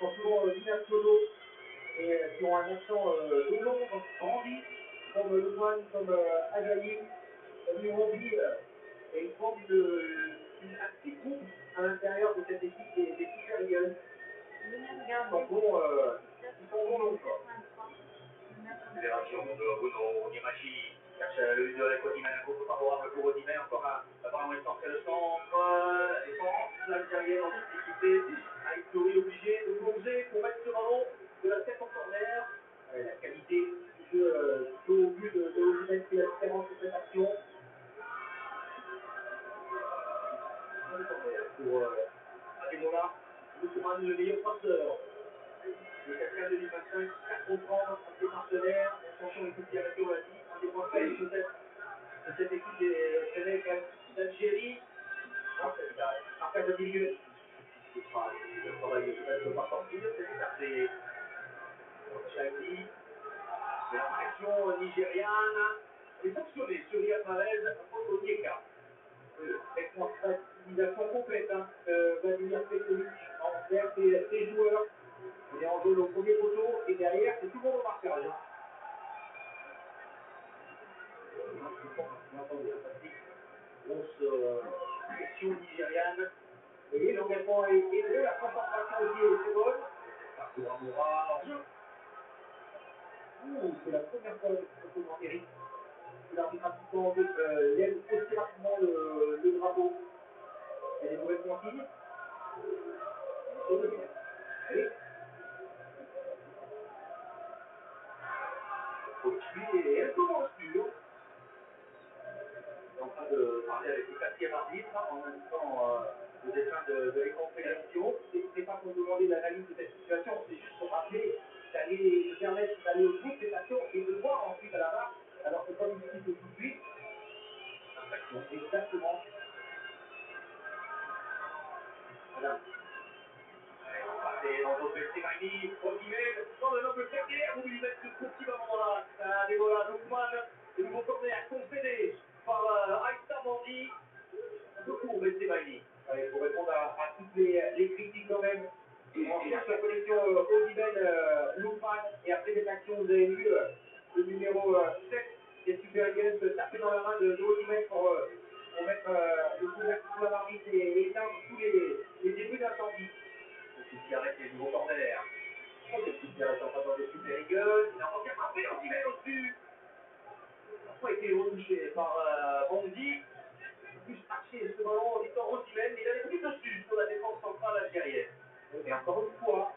sont souvent binationaux et qui ont un accent de Londres grandi, comme Le Moine, comme Ajayi, comme Irobi, et ils forment un petit groupe à l'intérieur de cette équipe des Super Eagles. Ils sont bons longs, quoi. Libération de Bruno Nimachi cherche le but de la Codimène, un coup favorable pour Codimène, encore apparemment il centre le centre, la défense, l'Algérienne en difficulté, Aïtouri obligé de plonger pour mettre ce ballon de la tête en corner. La qualité du jeu au but de Codimène qui est la différence de cette action. Pour Ademola, Loukman, le meilleur passeur. Le 4 2025, 4 comprendre à ses partenaires, attention les coups de pied on l'a dit, un des points faibles peut-être de cette équipe des Sénégal d'Algérie. Après le milieu, le travail ne peut pas sortir, c'est écarté. Chahi, de la pression nigériane, est sanctionné sur Riyad Mahrez contre Onyeka. Responsabilisation complète Vladimir Petkovic envers ses joueurs. On est en jaune au premier poteau et derrière c'est tout le monde au marquage. Grosse pression nigériane. Et l'engagement est bon, la concentration aussi est très bonne. Pour Amoura en jeu. C'est la première fois que Eric. L'arbitre assistant lève aussi rapidement le drapeau. Il y a des mauvaises consignes. Allez. Et elle commence sur. En train de parler avec le quatrième arbitre en même temps le dessin de l'écran de présentation. C'est pas pour demander l'analyse de cette situation, c'est juste pour rappeler d'aller permettre d'aller au bout de cette action et de voir ensuite à la barre. Alors c'est pas difficile tout de suite. Infraction, exactement. Voilà. Et dans votre Stéphanie, Osimhen, dans le noble corner, vous lui mettez ce petit ballon-là. Un dévolat Loukman, le nouveau corner concédé par Aïssa Mandi. Beaucoup Stéphanie. Pour répondre à toutes les critiques quand même. On cherche la connexion Osimhen-Loukman. Et après cette action, vous avez vu le numéro 7 des Super Eagles taper dans la main de Osimhen pour mettre le couvercle sous la marmite et éteindre tous les débuts d'incendie. Qui arrête les nouveaux corners. Des petits qui arrêtent en face des Super Eagles. Il a encore frappé Osimhen au-dessus. Il n'a pas été retouché par Bondy. Plus marché ce ballon en étant Osimhen. Il a des pris dessus sur la défense centrale algérienne. Et encore une fois,